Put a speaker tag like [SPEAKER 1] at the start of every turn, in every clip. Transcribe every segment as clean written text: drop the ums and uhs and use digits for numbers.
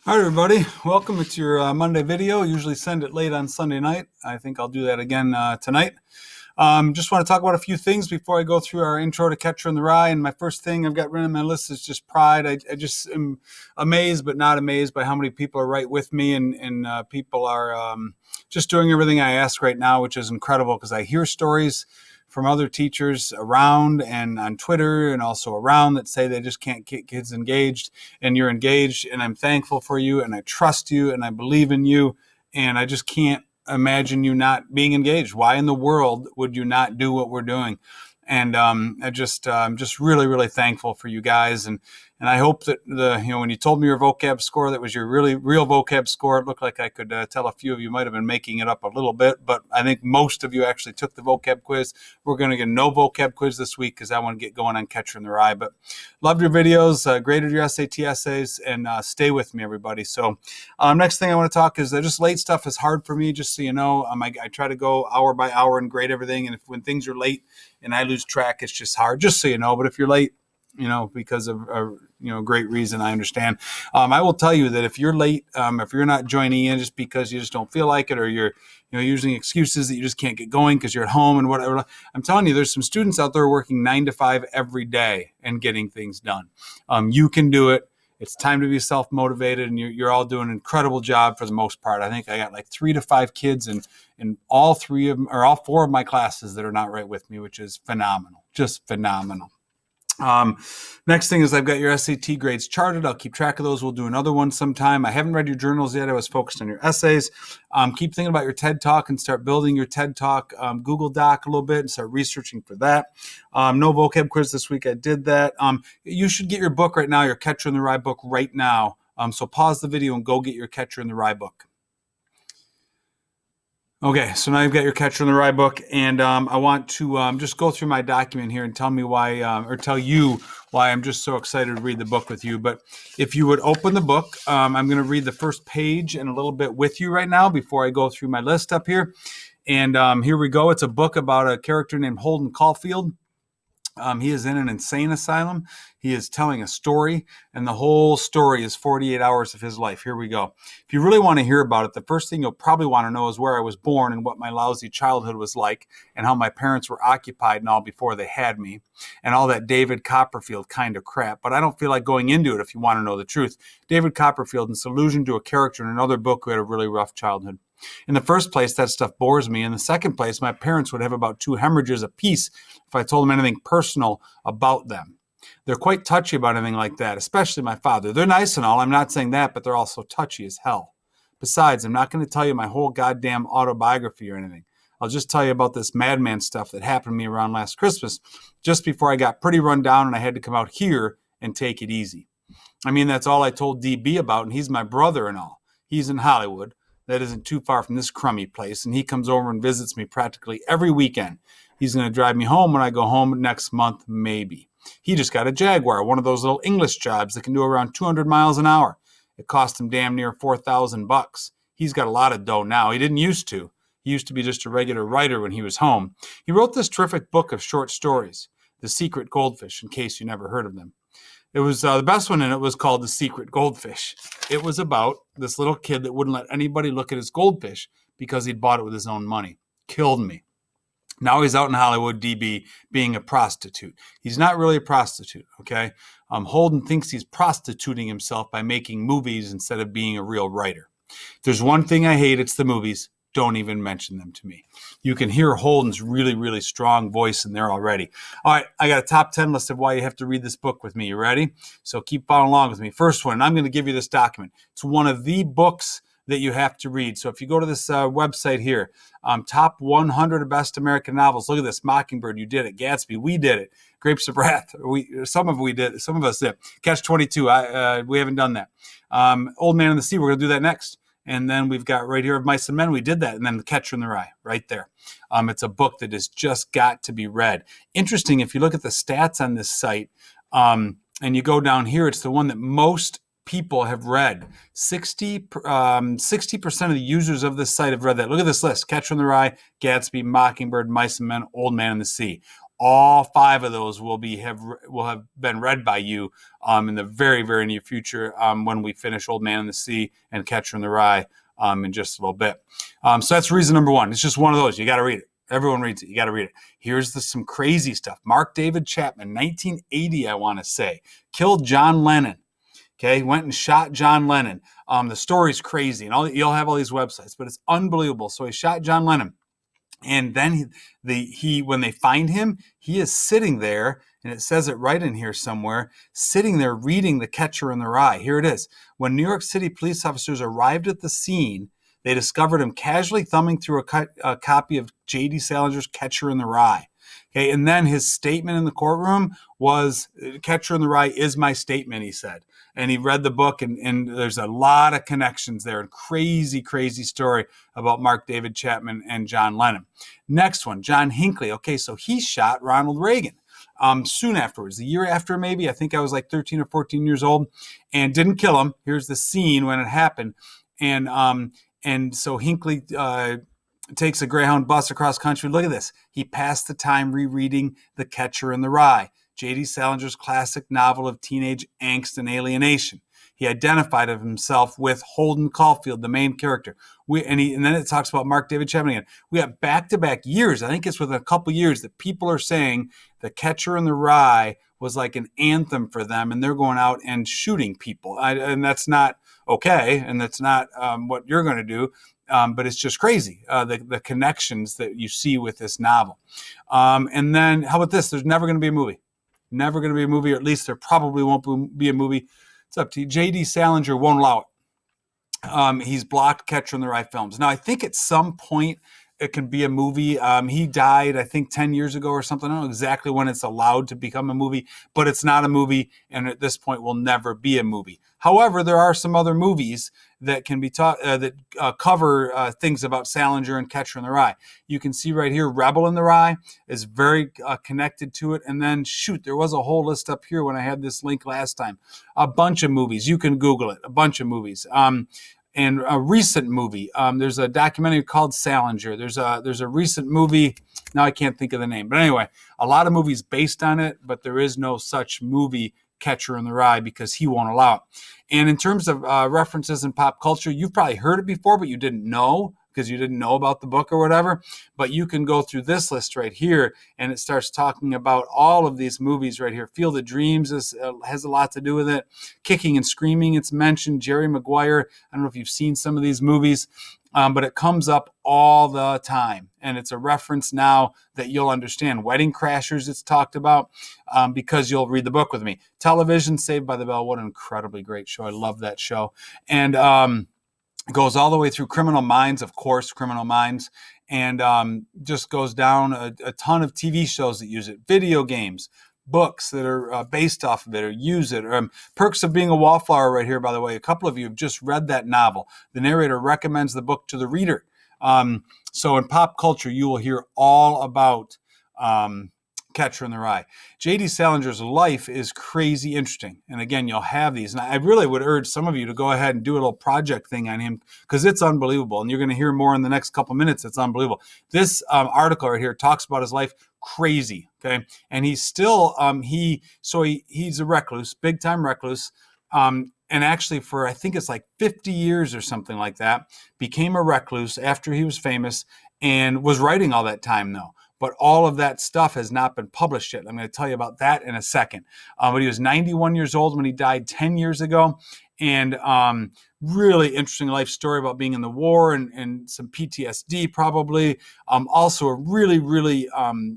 [SPEAKER 1] All right, everybody. Welcome. It's your Monday video. Usually send it late on Sunday night. I think I'll do that again tonight. Just want to talk about a few things before I go through our intro to Catcher in the Rye. And my first thing I've got written on my list is just pride. I just am amazed, but not amazed by how many people are right with me, and people are just doing everything I ask right now, which is incredible because I hear stories from other teachers around and on Twitter and also around that say they just can't get kids engaged, and you're engaged, and I'm thankful for you, and I trust you, and I believe in you, and I just can't imagine you not being engaged. Why in the world would you not do what we're doing? And I'm just really, really thankful for you guys. And I hope that when you told me your vocab score, that was your really real vocab score. It looked like I could tell a few of you might have been making it up a little bit, but I think most of you actually took the vocab quiz. We're going to get no vocab quiz this week because I want to get going on Catcher in the Rye. But loved your videos, graded your SAT essays, and stay with me, everybody. So next thing I want to talk is just late stuff is hard for me, just so you know. I try to go hour by hour and grade everything, and when things are late and I lose track, it's just hard, just so you know. But if you're late, because of great reason, I understand. I will tell you that if you're late, if you're not joining in just because you just don't feel like it, or you're using excuses that you just can't get going because you're at home and whatever, I'm telling you, there's some students out there working 9 to 5 every day and getting things done. You can do it. It's time to be self-motivated, and you're all doing an incredible job for the most part. I think I got like 3 to 5 kids in all 4 of my classes that are not right with me, which is phenomenal, just phenomenal. Next thing is I've got your SAT grades charted. I'll keep track of those. We'll do another one sometime. I haven't read your journals yet. I was focused on your essays. Keep thinking about your TED Talk and start building your TED Talk Google Doc a little bit and start researching for that. No vocab quiz this week. I did that. You should get your book right now, your Catcher in the Rye book right now. So pause the video and go get your Catcher in the Rye book. Okay, so now you've got your Catcher in the Rye book, and I want to just go through my document here and tell me why, or tell you why I'm just so excited to read the book with you. But if you would open the book, I'm going to read the first page and a little bit with you right now before I go through my list up here. And here we go. It's a book about a character named Holden Caulfield. He is in an insane asylum. He is telling a story, and the whole story is 48 hours of his life. Here we go. If you really want to hear about it, the first thing you'll probably want to know is where I was born and what my lousy childhood was like, and how my parents were occupied and all before they had me, and all that David Copperfield kind of crap. But I don't feel like going into it if you want to know the truth. David Copperfield is allusion to a character in another book who had a really rough childhood. In the first place, that stuff bores me. In the second place, my parents would have about 2 hemorrhages apiece if I told them anything personal about them. They're quite touchy about anything like that, especially my father. They're nice and all, I'm not saying that, but they're also touchy as hell. Besides, I'm not going to tell you my whole goddamn autobiography or anything. I'll just tell you about this madman stuff that happened to me around last Christmas, just before I got pretty run down and I had to come out here and take it easy. I mean, that's all I told DB about, and he's my brother and all. He's in Hollywood. That isn't too far from this crummy place, and he comes over and visits me practically every weekend. He's going to drive me home when I go home next month, maybe. He just got a Jaguar, one of those little English jobs that can do around 200 miles an hour. It cost him damn near $4,000. He's got a lot of dough now. He didn't used to. He used to be just a regular writer when he was home. He wrote this terrific book of short stories, The Secret Goldfish, in case you never heard of them. It was the best one in it was called The Secret Goldfish. It was about this little kid that wouldn't let anybody look at his goldfish because he'd bought it with his own money. Killed me. Now he's out in Hollywood, DB, being a prostitute. He's not really a prostitute, okay? Holden thinks he's prostituting himself by making movies instead of being a real writer. If there's one thing I hate, it's the movies. Don't even mention them to me. You can hear Holden's really, really strong voice in there already. All right, I got a top 10 list of why you have to read this book with me. You ready? So keep following along with me. First one, I'm going to give you this document. It's one of the books that you have to read. So if you go to this website here, top 100 best American novels. Look at this. Mockingbird, you did it. Gatsby, we did it. Grapes of Wrath, some of us did. Catch-22, we haven't done that. Old Man in the Sea, we're going to do that next. And then we've got right here of Mice and Men. We did that. And then The Catcher in the Rye right there. It's a book that has just got to be read. Interesting, if you look at the stats on this site and you go down here, it's the one that most people have read. 60% of the users of this site have read that. Look at this list. Catcher in the Rye, Gatsby, Mockingbird, Mice and Men, Old Man in the Sea. All 5 of those will have been read by you in the very, very near future when we finish Old Man in the Sea and Catcher in the Rye in just a little bit. So that's reason number 1. It's just one of those. You got to read it. Everyone reads it. You got to read it. Here's some crazy stuff. Mark David Chapman, 1980, I want to say, killed John Lennon. Okay, went and shot John Lennon. The story's crazy, and you'll have all these websites, but it's unbelievable. So he shot John Lennon, and then when they find him, he is sitting there, and it says it right in here somewhere, sitting there reading The Catcher in the Rye. Here it is. When New York City police officers arrived at the scene, they discovered him casually thumbing through a copy of J.D. Salinger's Catcher in the Rye. Okay, and then his statement in the courtroom was, Catcher in the Rye is my statement, he said. And he read the book, and there's a lot of connections there. Crazy, crazy story about Mark David Chapman and John Lennon. Next one, John Hinckley. Okay, so he shot Ronald Reagan soon afterwards, the year after maybe. I think I was like 13 or 14 years old, and didn't kill him. Here's the scene when it happened. And so Hinckley takes a Greyhound bus across country. Look at this. He passed the time rereading The Catcher in the Rye, J.D. Salinger's classic novel of teenage angst and alienation. He identified himself with Holden Caulfield, the main character. And then it talks about Mark David Chapman again. We have back-to-back years. I think it's within a couple years that people are saying The Catcher in the Rye was like an anthem for them, and they're going out and shooting people. And that's not okay, and that's not what you're going to do. But it's just crazy, the connections that you see with this novel. And then how about this? There's never going to be a movie. Never going to be a movie, or at least there probably won't be a movie. It's up to you. J.D. Salinger won't allow it. He's blocked Catcher in the Rye films. Now, I think at some point it can be a movie. He died, I think, 10 years ago or something. I don't know exactly when it's allowed to become a movie, but it's not a movie, and at this point will never be a movie. However, there are some other movies that can be cover things about Salinger and Catcher in the Rye. You can see right here, Rebel in the Rye is very connected to it. And then, there was a whole list up here when I had this link last time. A bunch of movies. You can Google it. A bunch of movies. And a recent movie. There's a documentary called Salinger. There's a recent movie. Now I can't think of the name. But anyway, a lot of movies based on it, but there is no such movie, Catcher in the Rye, because he won't allow it. And in terms of references in pop culture, you've probably heard it before, but you didn't know because you didn't know about the book or whatever. But you can go through this list right here, and it starts talking about all of these movies right here. Field of Dreams has a lot to do with it. Kicking and Screaming, it's mentioned. Jerry Maguire, I don't know if you've seen some of these movies. But it comes up all the time, and it's a reference now that you'll understand. Wedding Crashers, it's talked about because you'll read the book with me. Television, Saved by the Bell, what an incredibly great show. I love that show. And it goes all the way through Criminal Minds, of course, Criminal Minds, and just goes down a ton of TV shows that use it, video games, books that are based off of it or use it. Perks of Being a Wallflower right here, by the way. A couple of you have just read that novel. The narrator recommends the book to the reader. So in pop culture, you will hear all about Catcher in the Rye. J.D. Salinger's life is crazy interesting. And again, you'll have these. And I really would urge some of you to go ahead and do a little project thing on him because it's unbelievable. And you're going to hear more in the next couple minutes. It's unbelievable. This article right here talks about his life. Crazy. Okay. And he's still, he's a recluse, big time recluse. And actually for, I think it's like 50 years or something like that, became a recluse after he was famous and was writing all that time though. But all of that stuff has not been published yet. I'm going to tell you about that in a second. But he was 91 years old when he died 10 years ago. And really interesting life story about being in the war and some PTSD probably. Also a really, really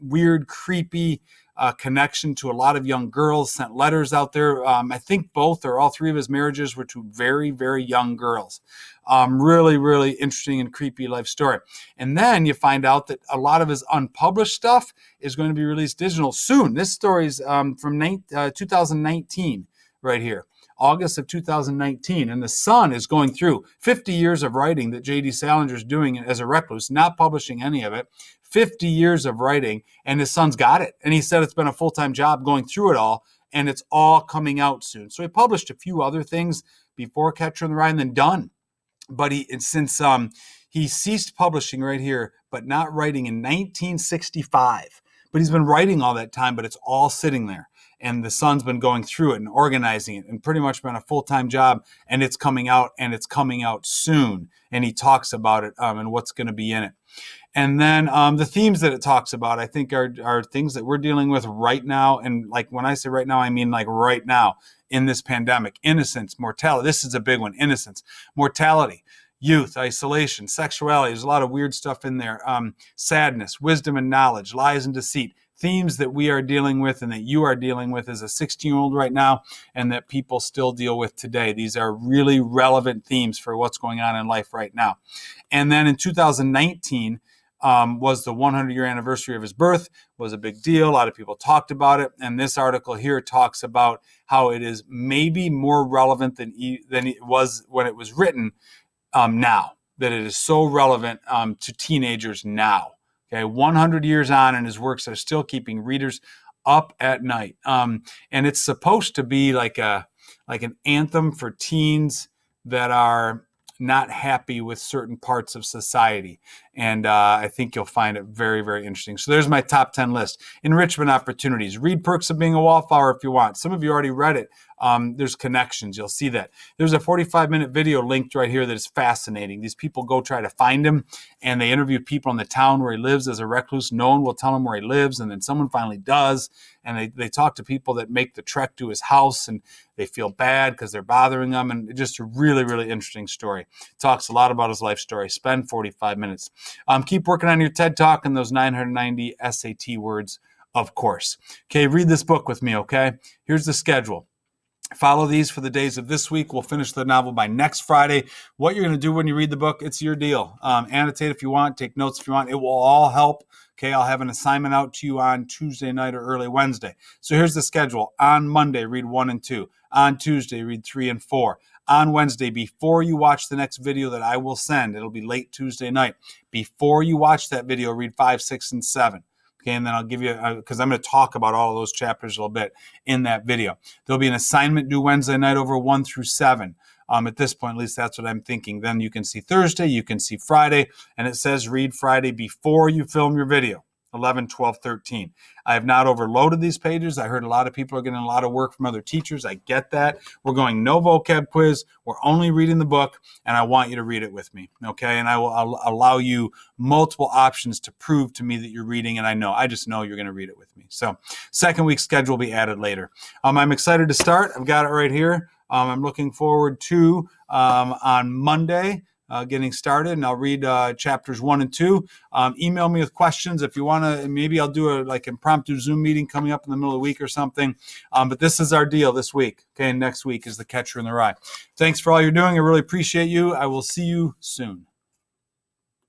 [SPEAKER 1] weird, creepy connection to a lot of young girls, sent letters out there. I think both or all three of his marriages were to very, very young girls. Really, really interesting and creepy life story. And then you find out that a lot of his unpublished stuff is going to be released digital soon. This story is from 2019 right here. August of 2019, and the Sun is going through 50 years of writing that J.D. Salinger is doing as a recluse, not publishing any of it, 50 years of writing, and his son's got it. And he said it's been a full-time job going through it all, and it's all coming out soon. So he published a few other things before Catcher in the Rye and then done. But since he ceased publishing right here, but not writing in 1965. but he's been writing all that time, but it's all sitting there. And the son's been going through it and organizing it and pretty much been a full-time job. And it's coming out, and it's coming out soon. And he talks about it and what's going to be in it. And then the themes that it talks about, I think, are things that we're dealing with right now. And like when I say right now, I mean like right now in this pandemic. Innocence, mortality. This is a big one. Innocence, mortality, youth, isolation, sexuality. There's a lot of weird stuff in there. Sadness, wisdom and knowledge, lies and deceit. Themes that we are dealing with and that you are dealing with as a 16-year-old right now, and that people still deal with today. These are really relevant themes for what's going on in life right now. And then in 2019, was the 100-year anniversary of his birth. Was a big deal. A lot of people talked about it. And this article here talks about how it is maybe more relevant than it was when it was written now, that it is so relevant to teenagers now. Okay, 100 years on, and his works are still keeping readers up at night. And it's supposed to be like an anthem for teens that are not happy with certain parts of society. And I think you'll find it very, very interesting. So there's my top 10 list. Enrichment opportunities. Read Perks of Being a Wallflower if you want. Some of you already read it. There's connections. You'll see that. There's a 45-minute video linked right here that is fascinating. These people go try to find him, and they interview people in the town where he lives as a recluse. No one will tell him where he lives, and then someone finally does. And they talk to people that make the trek to his house, and they feel bad because they're bothering them. And just a really, really interesting story. Talks a lot about his life story. Spend 45 minutes. Keep working on your TED Talk and those 990 SAT words, of course. Okay, read this book with me, okay? Here's the schedule. Follow these for the days of this week. We'll finish the novel by next Friday. What you're going to do when you read the book, it's your deal. Annotate if you want, take notes if you want. It will all help. Okay, I'll have an assignment out to you on Tuesday night or early Wednesday. So here's the schedule. On Monday, read 1 and 2. On Tuesday, read 3 and 4. On Wednesday, before you watch the next video that I will send, it'll be late Tuesday night. Before you watch that video, read 5, 6, and 7. Okay, and then I'll give you, because I'm going to talk about all of those chapters a little bit in that video. There'll be an assignment due Wednesday night over 1 through 7. At this point, at least that's what I'm thinking. Then you can see Thursday, you can see Friday, and it says read Friday before you film your video. 11, 12, 13. I have not overloaded these pages. I heard a lot of people are getting a lot of work from other teachers. I get that. We're going no vocab quiz. We're only reading the book, and I want you to read it with me, okay? And I'll allow you multiple options to prove to me that you're reading, and I just know you're going to read it with me. So second week's schedule will be added later. I'm excited to start. I've got it right here. I'm looking forward to on Monday, getting started, and I'll read chapters 1 and 2. Email me with questions if you want to. Maybe I'll do a impromptu Zoom meeting coming up in the middle of the week or something. But this is our deal this week. Okay, and next week is The Catcher in the Rye. Thanks for all you're doing. I really appreciate you. I will see you soon.